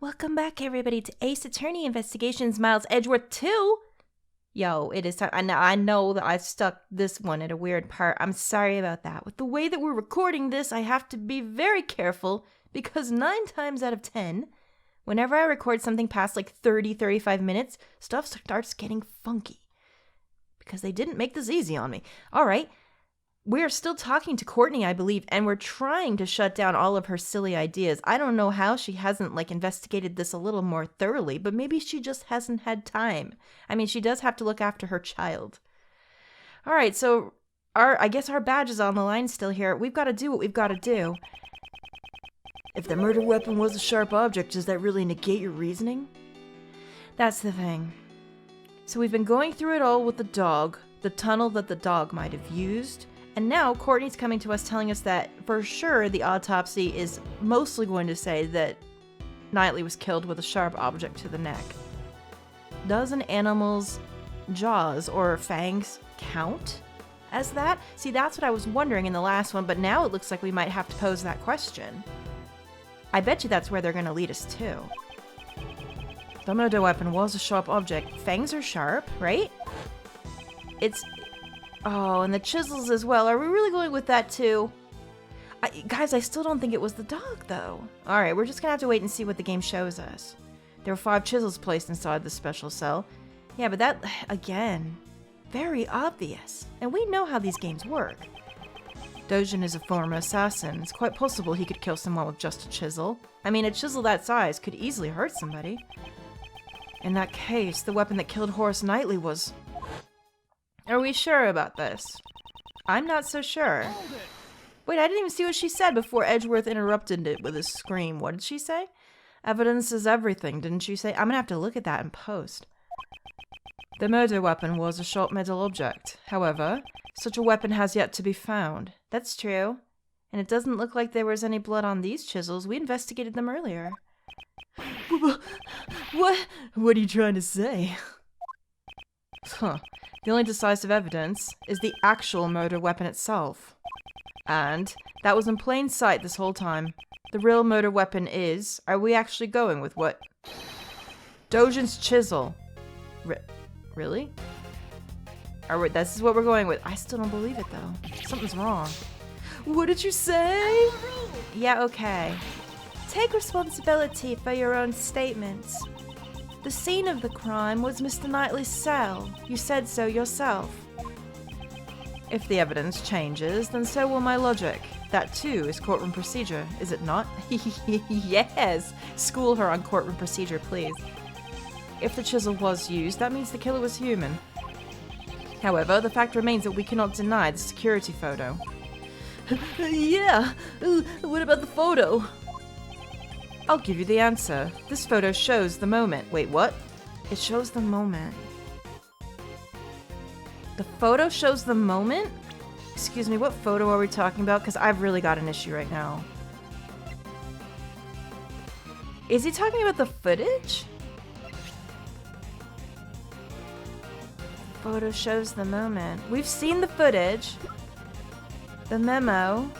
Welcome back, everybody, to Ace Attorney Investigations Miles Edgeworth 2. Yo, it is time. I know that I stuck this one at a weird part. I'm sorry about that. With the way that we're recording this, I have to be very careful because 9 times out of 10, whenever I record something past like 30-35 minutes, stuff starts getting funky. Because they didn't make this easy on me. All right. We're still talking to Courtney, I believe, and we're trying to shut down all of her silly ideas. I don't know how she hasn't, investigated this a little more thoroughly, but maybe she just hasn't had time. I mean, she does have to look after her child. All right, so I guess our badge is on the line still here. We've got to do what we've got to do. If the murder weapon was a sharp object, does that really negate your reasoning? That's the thing. So we've been going through it all with the dog, the tunnel that the dog might have used. And now Courtney's coming to us telling us that for sure the autopsy is mostly going to say that Knightley was killed with a sharp object to the neck. Does an animal's jaws or fangs count as that? See, that's what I was wondering in the last one, but now it looks like we might have to pose that question. I bet you that's where they're going to lead us to. The murder weapon was a sharp object. Fangs are sharp, right? Oh, and the chisels as well. Are we really going with that too? Guys, I still don't think it was the dog, though. Alright, we're just gonna have to wait and see what the game shows us. There were 5 chisels placed inside the special cell. Yeah, but that, again, very obvious. And we know how these games work. Dojin is a former assassin. It's quite possible he could kill someone with just a chisel. I mean, a chisel that size could easily hurt somebody. In that case, the weapon that killed Horace Knightley was... Are we sure about this? I'm not so sure. Wait, I didn't even see what she said before Edgeworth interrupted it with a scream. What did she say? Evidence is everything, didn't she say? I'm gonna have to look at that in post. The murder weapon was a sharp metal object. However, such a weapon has yet to be found. That's true. And it doesn't look like there was any blood on these chisels. We investigated them earlier. What are you trying to say? Huh. The only decisive evidence is the actual murder weapon itself. And that was in plain sight this whole time. The real murder weapon is... Are we actually going with what? Dojin's chisel. Really? This is what we're going with. I still don't believe it, though. Something's wrong. What did you say? Yeah, okay. Take responsibility for your own statements. The scene of the crime was Mr. Knightley's cell. You said so yourself. If the evidence changes, then so will my logic. That too is courtroom procedure, is it not? Yes! School her on courtroom procedure, please. If the chisel was used, that means the killer was human. However, the fact remains that we cannot deny the security photo. Yeah! What about the photo? I'll give you the answer. This photo shows the moment. Wait, what? It shows the moment. The photo shows the moment? Excuse me, what photo are we talking about? Because I've really got an issue right now. Is he talking about the footage? Photo shows the moment. We've seen the footage. The memo.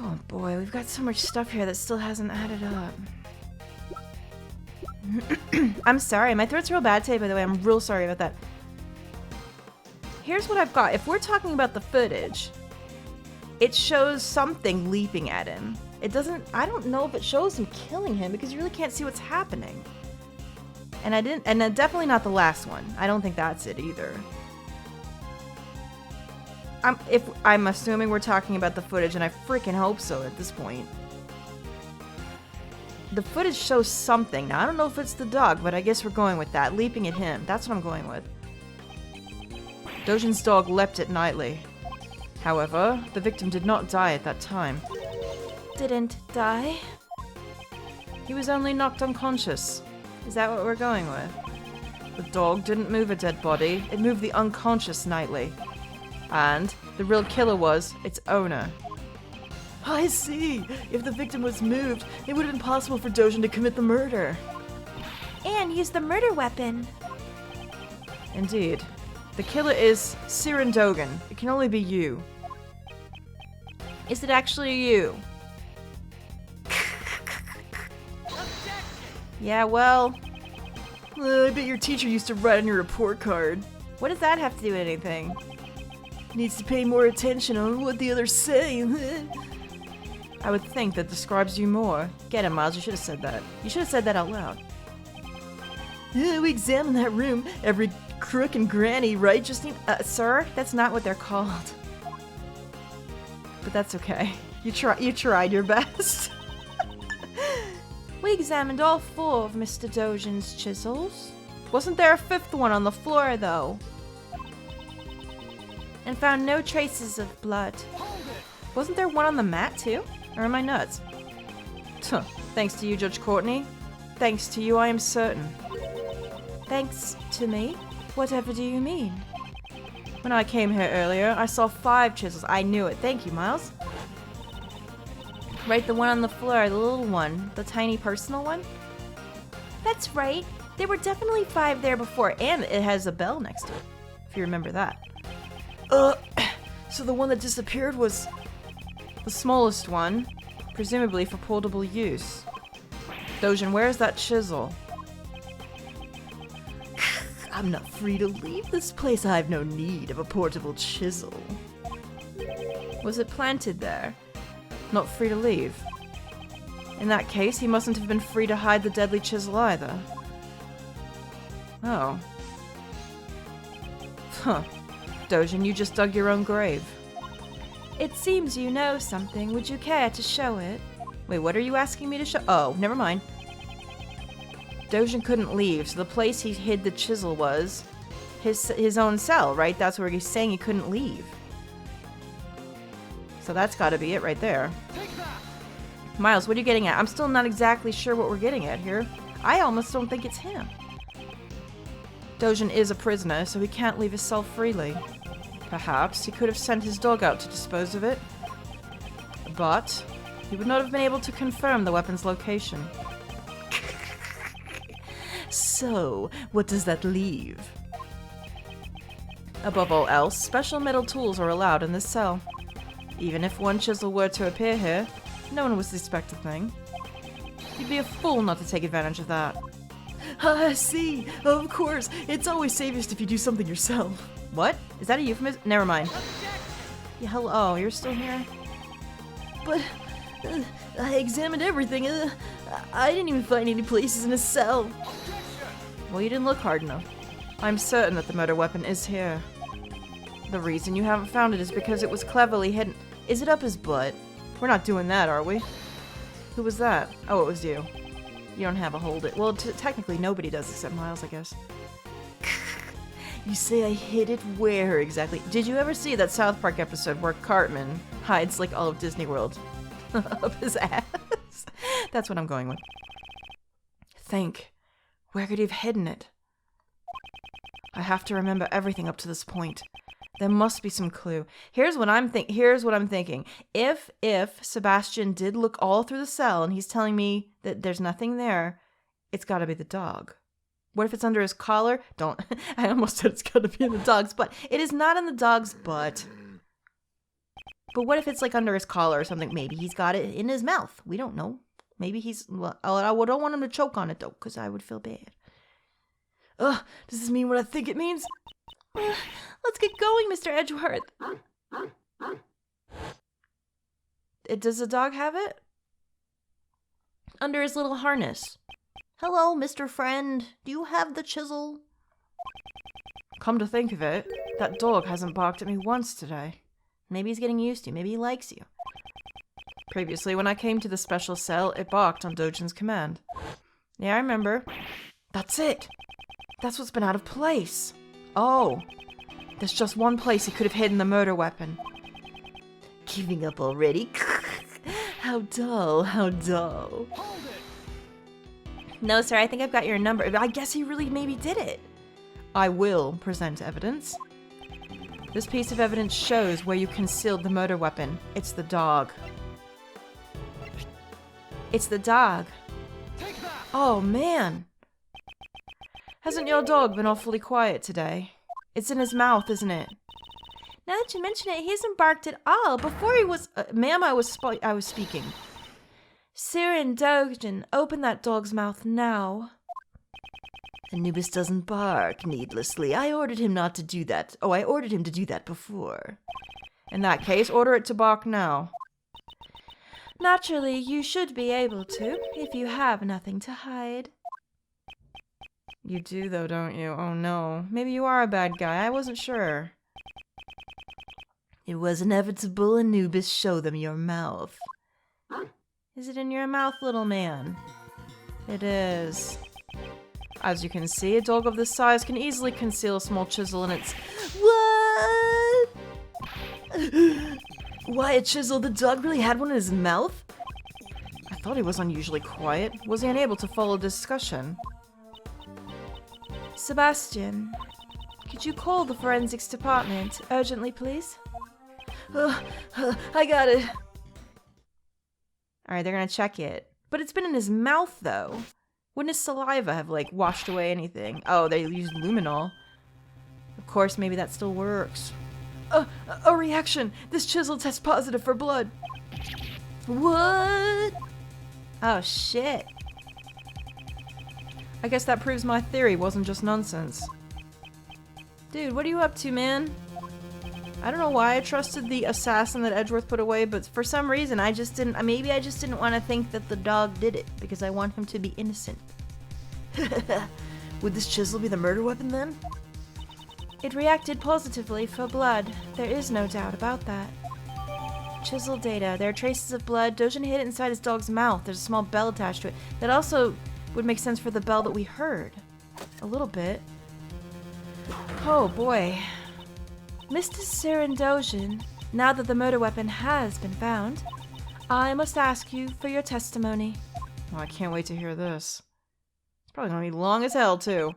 Oh boy, we've got so much stuff here that still hasn't added up. I'm sorry, my throat's real bad today, by the way. I'm real sorry about that. Here's what I've got. If we're talking about the footage, it shows something leaping at him. It doesn't, I don't know if it shows him killing him because you really can't see what's happening. And definitely not the last one. I don't think that's it either. I'm assuming we're talking about the footage, and I freaking hope so at this point. The footage shows something. Now, I don't know if it's the dog, but I guess we're going with that. Leaping at him. That's what I'm going with. Dojin's dog leapt at Knightley. However, the victim did not die at that time. Didn't die? He was only knocked unconscious. Is that what we're going with? The dog didn't move a dead body. It moved the unconscious Knightley. And the real killer was its owner. I see. If the victim was moved, it would have been possible for Dojin to commit the murder. And use the murder weapon. Indeed. The killer is Siren Dogan. It can only be you. Is it actually you? Yeah, well, I bet your teacher used to write on your report card. what does that have to do with anything? Needs to pay more attention on what the others say. I would think that describes you more. Get him, Miles. You should have said that. You should have said that out loud. We examined that room. Every crook and granny, right? Just need... Sir, that's not what they're called. But that's okay. You tried your best. We examined all 4 of Mr. Dojin's chisels. Wasn't there a 5th one on the floor, though? And found no traces of blood. Wasn't there one on the mat, too? Or am I nuts? Tuh. Thanks to you, Judge Courtney. Thanks to you, I am certain. Thanks to me? Whatever do you mean? When I came here earlier, I saw 5 chisels. I knew it. Thank you, Miles. Right, the one on the floor, the little one. The tiny personal one? That's right. There were definitely 5 there before, and it has a bell next to it. If you remember that. So the one that disappeared was... The smallest one, presumably for portable use. Dojin, where's that chisel? I'm not free to leave this place. I have no need of a portable chisel. Was it planted there? Not free to leave. In that case, he mustn't have been free to hide the deadly chisel either. Oh. Huh. Dojin, you just dug your own grave. It seems you know something. Would you care to show it? Wait, what are you asking me to show? Oh, never mind. Dojin couldn't leave, so the place he hid the chisel was his own cell, right? That's where he's saying he couldn't leave. So that's gotta be it right there. Miles, what are you getting at? I'm still not exactly sure what we're getting at here. I almost don't think it's him. Dojin is a prisoner, so he can't leave his cell freely. Perhaps he could have sent his dog out to dispose of it. But he would not have been able to confirm the weapon's location. So, what does that leave? Above all else, special metal tools are allowed in this cell. Even if one chisel were to appear here, no one would suspect a thing. You'd be a fool not to take advantage of that. I see. Of course. It's always safest if you do something yourself. What? Is that a euphemism? Never mind. Yeah, hello, you're still here? But I examined everything. I didn't even find any places in his cell. Well, you didn't look hard enough. I'm certain that the murder weapon is here. The reason you haven't found it is because it was cleverly hidden. Is it up his butt? We're not doing that, are we? Who was that? Oh, it was you. You don't have a hold it. Well, technically nobody does except Miles, I guess. You say I hid it where exactly? Did you ever see that South Park episode where Cartman hides like all of Disney World up his ass? That's what I'm going with. Think. Where could he have hidden it? I have to remember everything up to this point. There must be some clue. Here's what I'm thinking. If Sebastian did look all through the cell and he's telling me that there's nothing there, it's got to be the dog. What if it's under his collar? I almost said it's got to be in the dog's butt. It is not in the dog's butt. But what if it's like under his collar or something? Maybe he's got it in his mouth. We don't know. Maybe I don't want him to choke on it though, because I would feel bad. Does this mean what I think it means? Let's get going, Mr. Edgeworth. Does the dog have it? Under his little harness. Hello, Mr. Friend. Do you have the chisel? Come to think of it, that dog hasn't barked at me once today. Maybe he's getting used to you. Maybe he likes you. Previously, when I came to the special cell, it barked on Dojin's command. Yeah, I remember. That's it. That's what's been out of place. Oh, there's just one place he could have hidden the murder weapon. Giving up already? How dull, how dull. No, sir, I think I've got your number. I guess he really maybe did it. I will present evidence. This piece of evidence shows where you concealed the murder weapon. It's the dog. It's the dog. Oh, man. Hasn't your dog been awfully quiet today? It's in his mouth, isn't it? Now that you mention it, he hasn't barked at all. Before he was... ma'am, I was speaking. Siren Dogen, open that dog's mouth now. Anubis doesn't bark needlessly. I ordered him not to do that. Oh, I ordered him to do that before. In that case, order it to bark now. Naturally, you should be able to, if you have nothing to hide. You do, though, don't you? Oh, no. Maybe you are a bad guy. I wasn't sure. It was inevitable, Anubis. Show them your mouth. Is it in your mouth, little man? It is. As you can see, a dog of this size can easily conceal a small chisel in its... What? Why, a chisel? The dog really had one in his mouth? I thought he was unusually quiet. Was he unable to follow discussion? Sebastian, could you call the forensics department urgently, please? I got it. Alright, they're gonna check it. But it's been in his mouth, though. Wouldn't his saliva have, like, washed away anything? Oh, they used luminol. Of course, maybe that still works. A reaction! This chisel tests positive for blood. What? Oh, shit. I guess that proves my theory wasn't just nonsense. Dude, what are you up to, man? I don't know why I trusted the assassin that Edgeworth put away, but for some reason I just didn't, maybe I just didn't want to think that the dog did it, because I want him to be innocent. Would this chisel be the murder weapon then? It reacted positively for blood. There is no doubt about that. Chisel data. There are traces of blood. Dojin hid it inside his dog's mouth. There's a small bell attached to it. That also would make sense for the bell that we heard. A little bit. Oh boy. Mr. Dojin, now that the murder weapon has been found, I must ask you for your testimony. Oh, I can't wait to hear this. It's probably gonna be long as hell, too.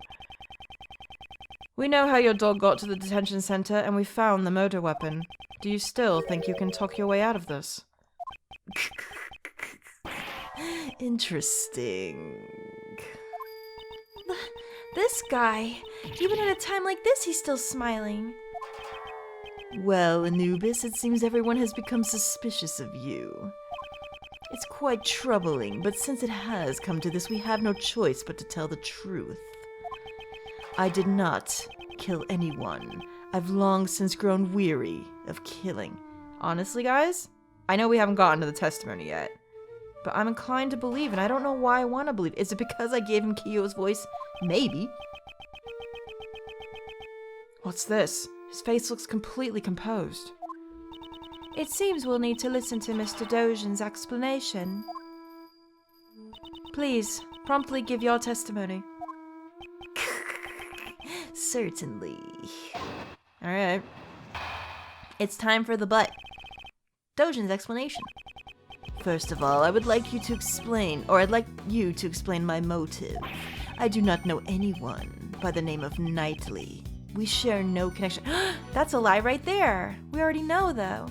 We know how your dog got to the detention center, and we found the murder weapon. Do you still think you can talk your way out of this? Interesting. This guy, even at a time like this, he's still smiling. Well, Anubis, it seems everyone has become suspicious of you. It's quite troubling, but since it has come to this, we have no choice but to tell the truth. I did not kill anyone. I've long since grown weary of killing. Honestly, guys, I know we haven't gotten to the testimony yet, but I'm inclined to believe, and I don't know why I want to believe. Is it because I gave him Kiyo's voice? Maybe. What's this? His face looks completely composed. It seems we'll need to listen to Mr. Dojin's explanation. Please, promptly give your testimony. Certainly. Alright. It's time for the butt. Dojin's explanation. First of all, I would like you to explain, or I'd like you to explain my motive. I do not know anyone by the name of Knightley. We share no connection. That's a lie right there. We already know, though.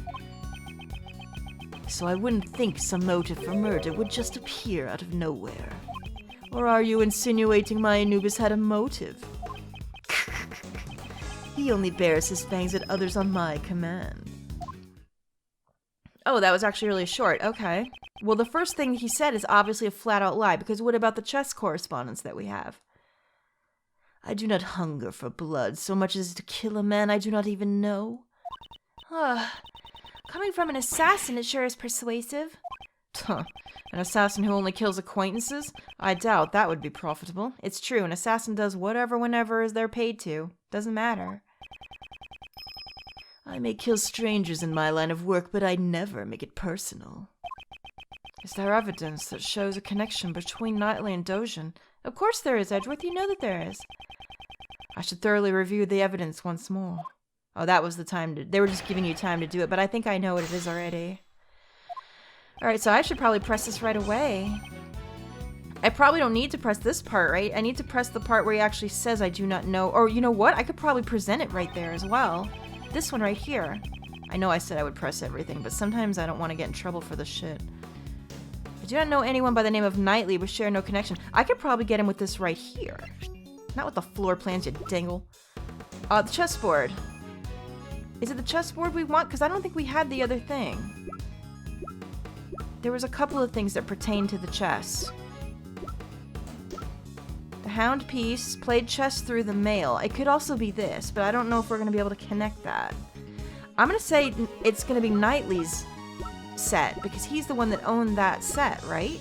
So I wouldn't think some motive for murder would just appear out of nowhere. Or are you insinuating my Anubis had a motive? He only bares his fangs at others on my command. Oh, that was actually really short. Okay. Well, the first thing he said is obviously a flat-out lie, because what about the chess correspondence that we have? I do not hunger for blood so much as to kill a man I do not even know. Coming from an assassin, it sure is persuasive. An assassin who only kills acquaintances? I doubt that would be profitable. It's true, an assassin does whatever whenever they're paid to. Doesn't matter. I may kill strangers in my line of work, but I never make it personal. Is there evidence that shows a connection between Knightley and Dojin? Of course there is, Edgeworth. You know that there is. I should thoroughly review the evidence once more. Oh, that was the time to... They were just giving you time to do it, but I think I know what it is already. Alright, so I should probably press this right away. I probably don't need to press this part, right? I need to press the part where he actually says I do not know. Or, you know what? I could probably present it right there as well. This one right here. I know I said I would press everything, but sometimes I don't want to get in trouble for this shit. I do not know anyone by the name of Knightley, but share no connection. I could probably get him with this right here. Not with the floor plans, you dangle. The chessboard. Is it the chessboard we want? Because I don't think we had the other thing. there was a couple of things that pertain to the chess. The hound piece played chess through the mail. It could also be this, but I don't know if we're going to be able to connect that. I'm going to say it's going to be Knightley's set, because he's the one that owned that set, right?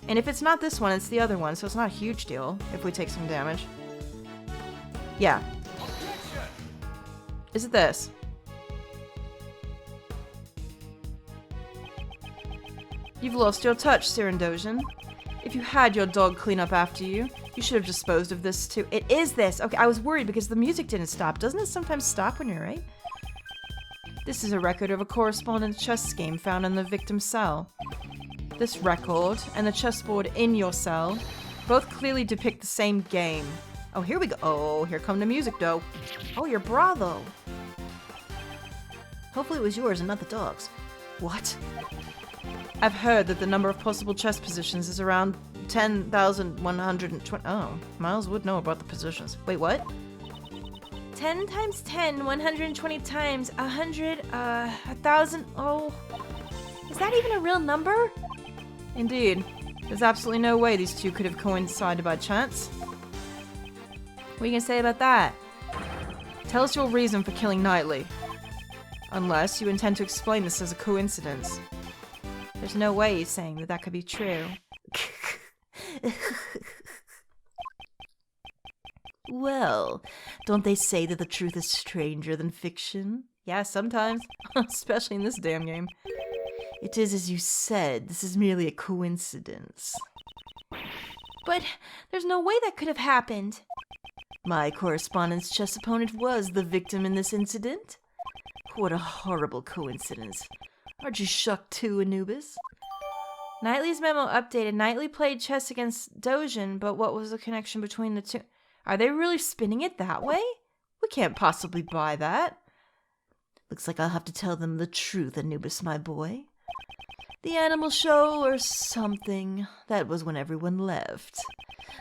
And if it's not this one, it's the other one, so it's not a huge deal if we take some damage. Yeah. Is it this? You've lost your touch, Sirendosian. If you had your dog clean up after you, you should have disposed of this too. It is this! Okay, I was worried because the music didn't stop. Doesn't it sometimes stop when you're right? This is a record of a correspondence chess game found in the victim's cell. This record and the chessboard in your cell both clearly depict the same game. Oh, here we go. Oh, here come the music, though. Oh, your bravo. Hopefully it was yours and not the dog's. What? I've heard that the number of possible chess positions is around 10,120. Oh, Miles would know about the positions. Wait, what? 10 times 10, 120 times 100, 1,000. Oh, is that even a real number? Indeed. There's absolutely no way these two could have coincided by chance. What are you gonna say about that? Tell us your reason for killing Knightley. Unless you intend to explain this as a coincidence. There's no way he's saying that that could be true. Well, don't they say that the truth is stranger than fiction? Yeah, sometimes. Especially in this damn game. It is as you said, this is merely a coincidence. But there's no way that could have happened. My correspondence chess opponent was the victim in this incident. What a horrible coincidence. Aren't you shocked too, Anubis? Knightley's memo updated. Knightley played chess against Dojin, but what was the connection between the two? Are they really spinning it that way? We can't possibly buy that. Looks like I'll have to tell them the truth, Anubis, my boy. The animal show or something. That was when everyone left.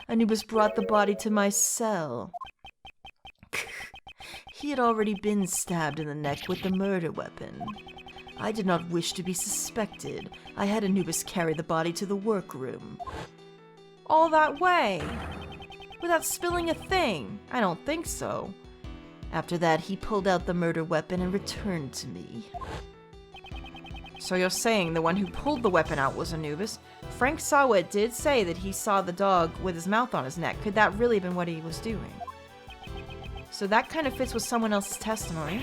Anubis brought the body to my cell. He had already been stabbed in the neck with the murder weapon. I did not wish to be suspected. I had Anubis carry the body to the workroom. All that way? Without spilling a thing? I don't think so. After that, he pulled out the murder weapon and returned to me. So you're saying the one who pulled the weapon out was Anubis? Frank Sawit did say that he saw the dog with his mouth on his neck. Could that really have been what he was doing? So that kind of fits with someone else's testimony.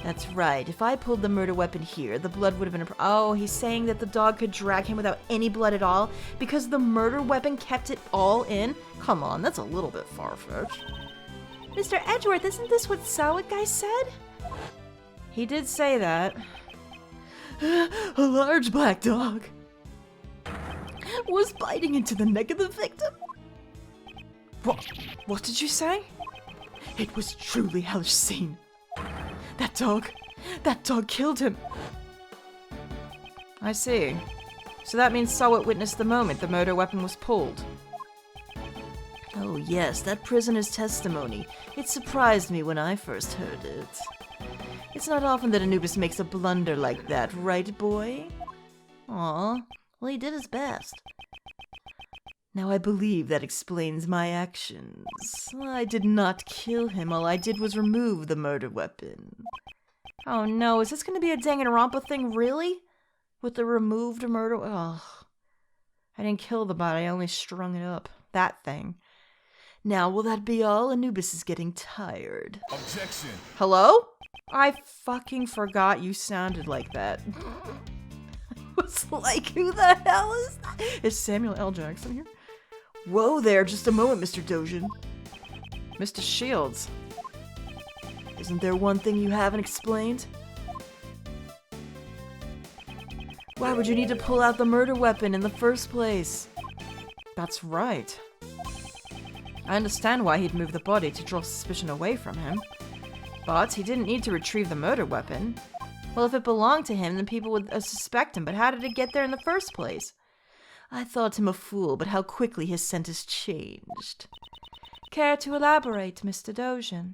That's right. If I pulled the murder weapon here, the blood would have been... Oh, he's saying that the dog could drag him without any blood at all because the murder weapon kept it all in? Come on, that's a little bit far-fetched. Mr. Edgeworth, isn't this what Sawit guy said? He did say that. A large black dog was biting into the neck of the victim. What did you say? It was truly hellish scene. That dog killed him. I see. So that means Sawit witnessed the moment the murder weapon was pulled. Oh yes, that prisoner's testimony. It surprised me when I first heard it. It's not often that Anubis makes a blunder like that, right, boy? Aw, well, he did his best. Now I believe that explains my actions. I did not kill him. All I did was remove the murder weapon. Oh no, is this going to be a Danganronpa thing, really? With the removed murder... Ugh. I didn't kill the body, I only strung it up. That thing. Now, will that be all? Anubis is getting tired. Objection. Hello? I fucking forgot you sounded like that. I was like, who the hell is that? Is Samuel L. Jackson here? Whoa there, just a moment, Mr. Dojin. Mr. Shields. Isn't there one thing you haven't explained? Why would you need to pull out the murder weapon in the first place? That's right. I understand why he'd move the body to draw suspicion away from him. But he didn't need to retrieve the murder weapon. Well, if it belonged to him, then people would suspect him, but how did it get there in the first place? I thought him a fool, but how quickly his scent has changed. Care to elaborate, Mr. Dojin?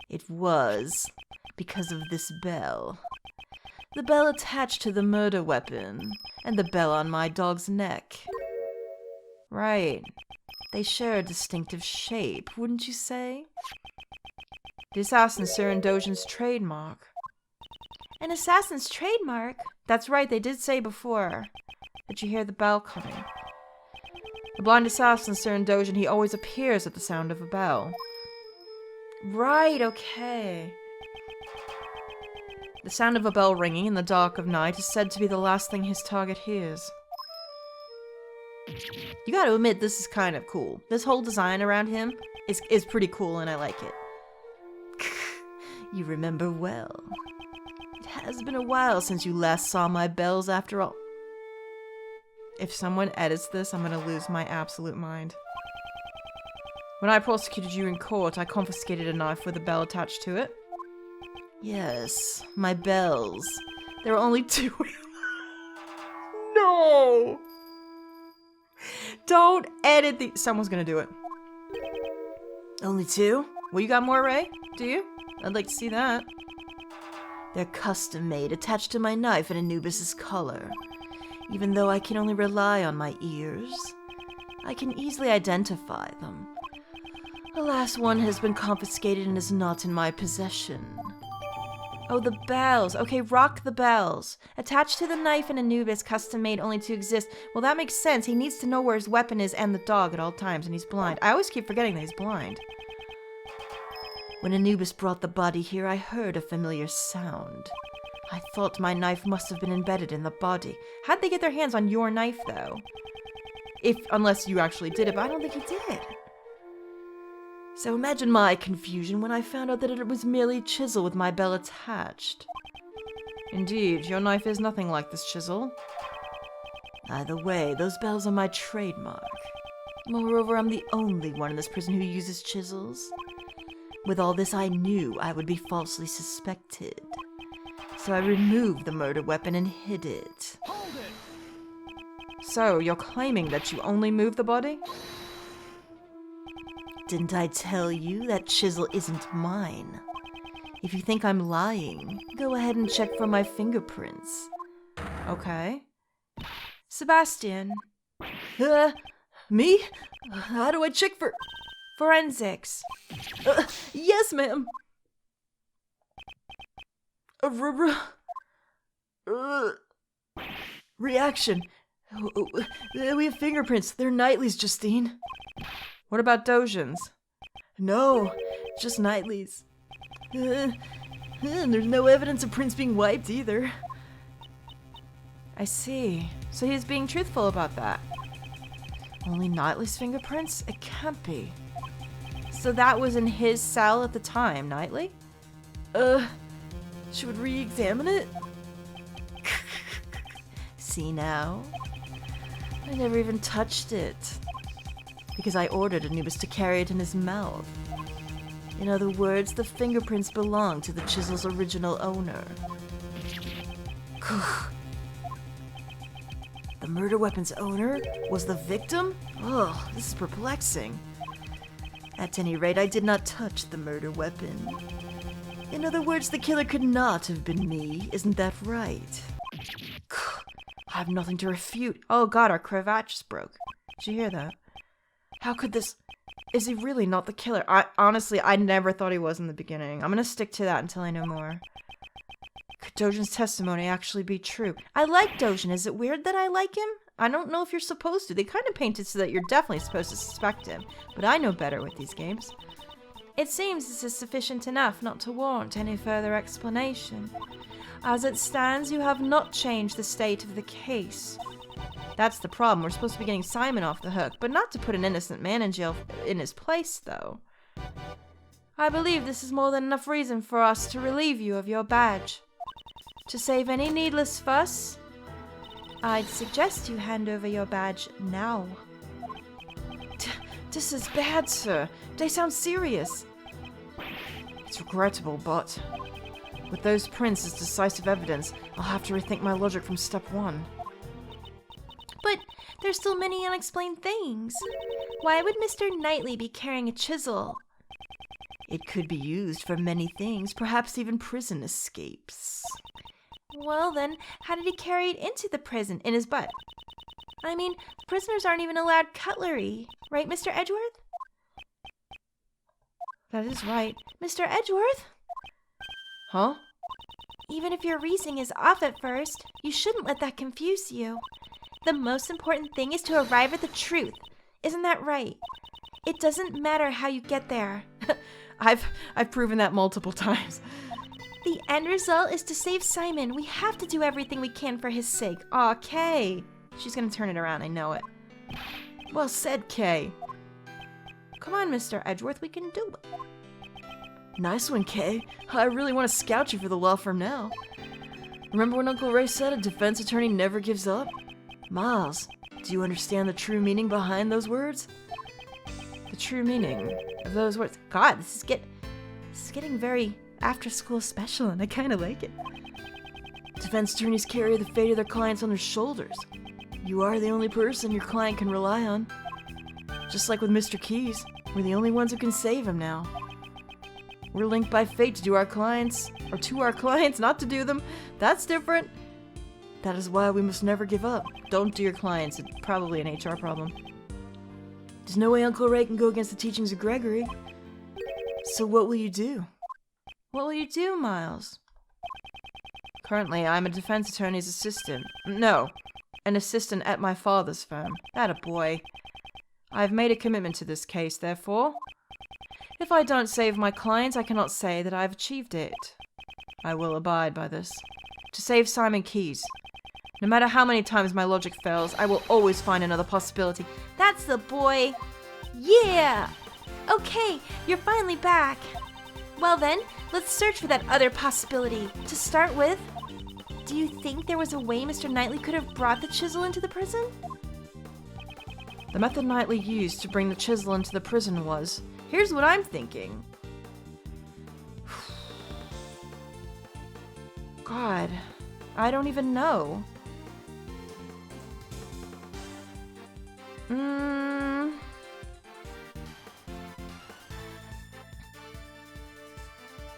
It was because of this bell. The bell attached to the murder weapon, and the bell on my dog's neck. Right. They share a distinctive shape, wouldn't you say? The assassin's Sir Indulgence's trademark. An assassin's trademark? That's right, they did say before. Did you hear the bell coming? The blind assassin, Sir Indulgent, he always appears at the sound of a bell. Right, okay. The sound of a bell ringing in the dark of night is said to be the last thing his target hears. You gotta admit, this is kind of cool. This whole design around him is pretty cool, and I like it. You remember well. It has been a while since you last saw my bells after all. If someone edits this, I'm gonna lose my absolute mind. When I prosecuted you in court, I confiscated a knife with a bell attached to it. Yes, my bells. There are only 2. No! Don't edit the... Someone's gonna do it. Only 2? Well, you got more, Ray? Do you? I'd like to see that. They're custom made, attached to my knife in Anubis's color. Even though I can only rely on my ears, I can easily identify them. The last one has been confiscated and is not in my possession. Oh, the bells. Okay, rock the bells. Attached to the knife in Anubis, custom made only to exist. Well, that makes sense. He needs to know where his weapon is and the dog at all times, and he's blind. I always keep forgetting that he's blind. When Anubis brought the body here, I heard a familiar sound. I thought my knife must have been embedded in the body. How'd they get their hands on your knife, though? Unless you actually did it, but I don't think he did. So imagine my confusion when I found out that it was merely a chisel with my bell attached. Indeed, your knife is nothing like this chisel. Either way, those bells are my trademark. Moreover, I'm the only one in this prison who uses chisels. With all this, I knew I would be falsely suspected. So I removed the murder weapon and hid it. Hold it! So, you're claiming that you only moved the body? Didn't I tell you that chisel isn't mine? If you think I'm lying, go ahead and check for my fingerprints. Okay. Sebastian. Me? How do I check for... Forensics. Yes, ma'am. Reaction. We have fingerprints. They're Knightley's, Justine. What about Dojan's? No, just Knightley's. And there's no evidence of prints being wiped either. I see. So he's being truthful about that. Only Knightley's fingerprints? It can't be. So that was in his cell at the time, Knightley? Should we re-examine it? See now? I never even touched it. Because I ordered Anubis to carry it in his mouth. In other words, the fingerprints belong to the chisel's original owner. The murder weapon's owner was the victim? Ugh, this is perplexing. At any rate, I did not touch the murder weapon. In other words, the killer could not have been me, isn't that right? I have nothing to refute. Oh god, our cravat just broke. Did you hear that? How could this... Is he really not the killer? Honestly, I never thought he was in the beginning. I'm gonna stick to that until I know more. Could Dojan's testimony actually be true? I like Dojan. Is it weird that I like him? I don't know if you're supposed to. They kind of paint it so that you're definitely supposed to suspect him. But I know better with these games. It seems this is sufficient enough not to warrant any further explanation. As it stands, you have not changed the state of the case. That's the problem. We're supposed to be getting Simon off the hook, but not to put an innocent man in jail in his place, though. I believe this is more than enough reason for us to relieve you of your badge. To save any needless fuss, I'd suggest you hand over your badge now. This is bad, sir. They sound serious. It's regrettable, but with those prints as decisive evidence, I'll have to rethink my logic from step one. But there's still many unexplained things. Why would Mr. Knightley be carrying a chisel? It could be used for many things, perhaps even prison escapes. Well then, how did he carry it into the prison? In his butt? I mean, prisoners aren't even allowed cutlery. Right, Mr. Edgeworth? That is right. Mr. Edgeworth? Huh? Even if your reasoning is off at first, you shouldn't let that confuse you. The most important thing is to arrive at the truth. Isn't that right? It doesn't matter how you get there. I've proven that multiple times. The end result is to save Simon. We have to do everything we can for his sake. Aw, Kay. She's gonna turn it around, I know it. Well said, Kay. Come on, Mr. Edgeworth, we can do it. Nice one, Kay. I really want to scout you for the law firm now. Remember when Uncle Ray said a defense attorney never gives up? Miles, do you understand the true meaning behind those words? The true meaning of those words. God, this is getting very after-school special, and I kind of like it. Defense attorneys carry the fate of their clients on their shoulders. You are the only person your client can rely on. Just like with Mr. Keyes, we're the only ones who can save him now. We're linked by fate to our clients, not to do them. That's different. That is why we must never give up. Don't do your clients. It's probably an HR problem. There's no way Uncle Ray can go against the teachings of Gregory. So what will you do? What will you do, Miles? Currently, I'm a defense attorney's assistant. No, an assistant at my father's firm. That a boy. I've made a commitment to this case, therefore. If I don't save my clients, I cannot say that I've achieved it. I will abide by this. To save Simon Keyes. No matter how many times my logic fails, I will always find another possibility. That's the boy. Yeah! Okay, you're finally back. Well then, let's search for that other possibility. To start with, do you think there was a way Mr. Knightley could have brought the chisel into the prison? The method Knightley used to bring the chisel into the prison was... Here's what I'm thinking. God, I don't even know.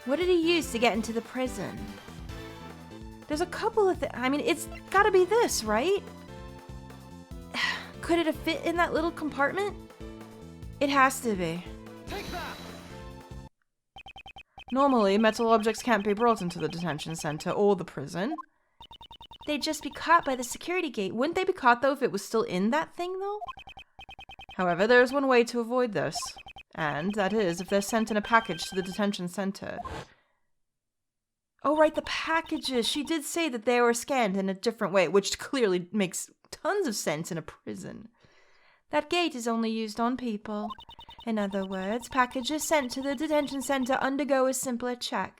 What did he use to get into the prison? There's a couple of I mean, it's gotta be this, right? Could it have fit in that little compartment? It has to be. Take that! Normally, metal objects can't be brought into the detention center or the prison. They'd just be caught by the security gate. Wouldn't they be caught, though, if it was still in that thing, though? However, there is one way to avoid this. And that is if they're sent in a package to the detention center. Oh, right, the packages. She did say that they were scanned in a different way, which clearly makes tons of sense in a prison. That gate is only used on people. In other words, packages sent to the detention center undergo a simpler check.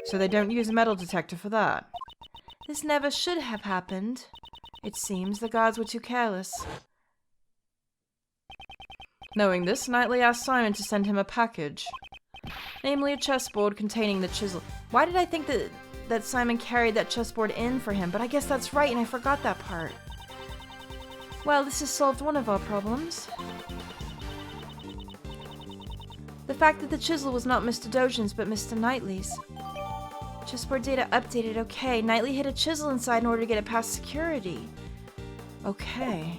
So they don't use a metal detector for that? This never should have happened. It seems the guards were too careless. Knowing this, Knightley asked Simon to send him a package. Namely, a chessboard containing the chisel. Why did I think that Simon carried that chessboard in for him? But I guess that's right, and I forgot that part. Well, this has solved one of our problems. The fact that the chisel was not Mr. Dojin's, but Mr. Knightley's. Chessboard data updated. Okay, Knightley hid a chisel inside in order to get it past security. Okay.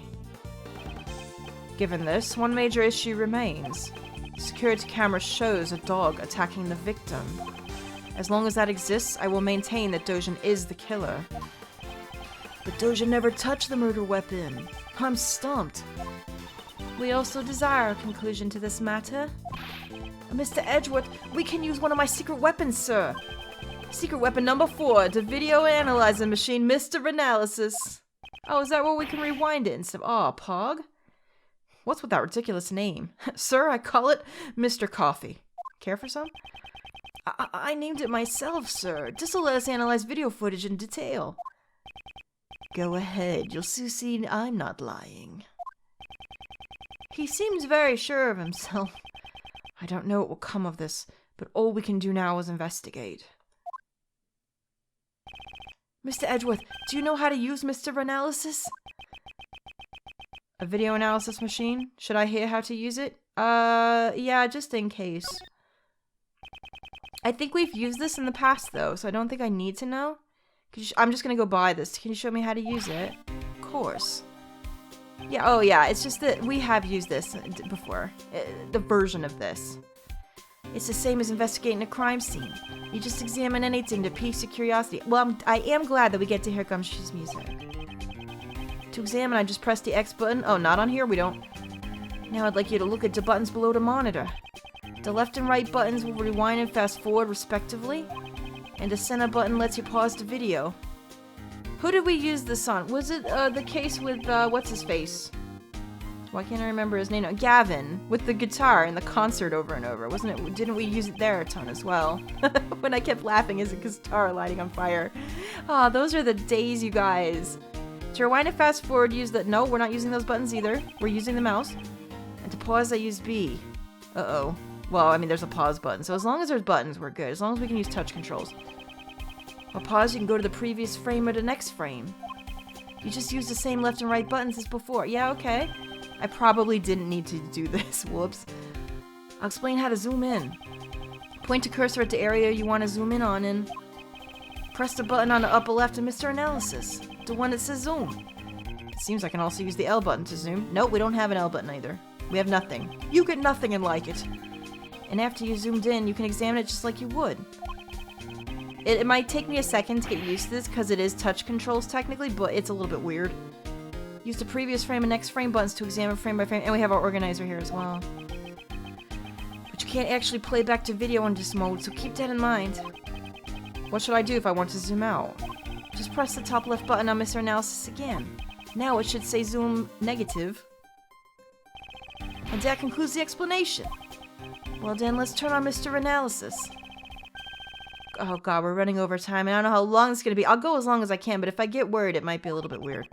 Given this, one major issue remains. Security camera shows a dog attacking the victim. As long as that exists, I will maintain that Dojin is the killer. But Dojin never touched the murder weapon. I'm stumped. We also desire a conclusion to this matter. Mr. Edgeworth, we can use one of my secret weapons, sir. Secret weapon number 4, the video analyzer machine, Mr. Analysis. Oh, is that where we can rewind it instead of... Oh, Pog? What's with that ridiculous name? Sir, I call it Mr. Coffee. Care for some? I named it myself, sir. This'll let us analyze video footage in detail. Go ahead, you'll soon see I'm not lying. He seems very sure of himself. I don't know what will come of this, but all we can do now is investigate. Mr. Edgeworth, do you know how to use Mr. Analysis? A video analysis machine? Should I hear how to use it? Yeah, just in case. I think we've used this in the past, though, so I don't think I need to know. I'm just going to go buy this. Can you show me how to use it? Of course. Yeah, oh yeah, it's just that we have used this before. The version of this. It's the same as investigating a crime scene. You just examine anything to pique your curiosity. Well, I am glad that we get to hear Gumshoe's music. To examine, I just press the X button. Oh, not on here? We don't. Now I'd like you to look at the buttons below the monitor. The left and right buttons will rewind and fast forward respectively. And the center button lets you pause the video. Who did we use this on? Was it the case with, what's his face? Why can't I remember his name now? Gavin, with the guitar in the concert over and over. Wasn't it? Didn't we use it there a ton as well? When I kept laughing as a guitar lighting on fire. Ah, those are the days, you guys. To rewind and fast forward, use the... No, we're not using those buttons either. We're using the mouse. And to pause, I use B. Uh-oh. Well, I mean, there's a pause button. So as long as there's buttons, we're good. As long as we can use touch controls. Or pause, you can go to the previous frame or the next frame. You just use the same left and right buttons as before. Yeah, okay. I probably didn't need to do this. Whoops. I'll explain how to zoom in. Point the cursor at the area you want to zoom in on and press the button on the upper left of Mr. Analysis. The one that says zoom. It seems I can also use the L button to zoom. Nope, we don't have an L button either. We have nothing. You get nothing and like it. And after you zoomed in, you can examine it just like you would. It might take me a second to get used to this because it is touch controls technically, but it's a little bit weird. Use the previous frame and next frame buttons to examine frame by frame, and we have our organizer here as well. But you can't actually play back to video in this mode, so keep that in mind. What should I do if I want to zoom out? Just press the top left button on Mr. Analysis again. Now it should say zoom negative. And that concludes the explanation. Well then, let's turn on Mr. Analysis. Oh god, we're running over time, and I don't know how long it's going to be. I'll go as long as I can, but if I get worried, it might be a little bit weird.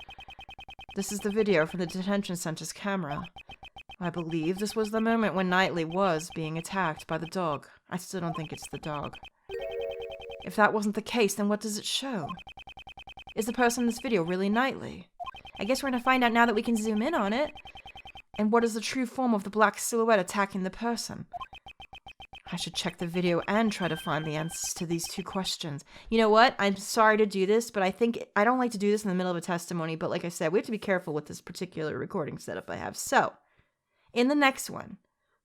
This is the video from the detention center's camera. I believe this was the moment when Knightley was being attacked by the dog. I still don't think it's the dog. If that wasn't the case, then what does it show? Is the person in this video really Knightley? I guess we're going to find out now that we can zoom in on it. And what is the true form of the black silhouette attacking the person? I should check the video and try to find the answers to these two questions. You know what? I'm sorry to do this, but I don't like to do this in the middle of a testimony, but like I said, we have to be careful with this particular recording setup I have. So, in the next one,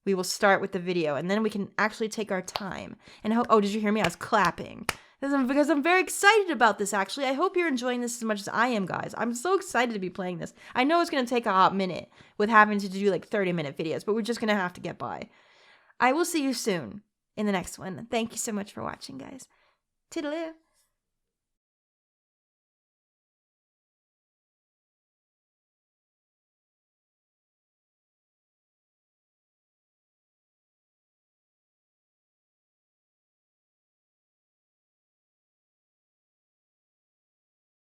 we will start with the video, and then we can actually take our time. And oh, did you hear me? I was clapping. Because I'm very excited about this, actually. I hope you're enjoying this as much as I am, guys. I'm so excited to be playing this. I know it's going to take a hot minute with having to do like 30-minute videos, but we're just going to have to get by. I will see you soon in the next one. Thank you so much for watching, guys. Toodaloo.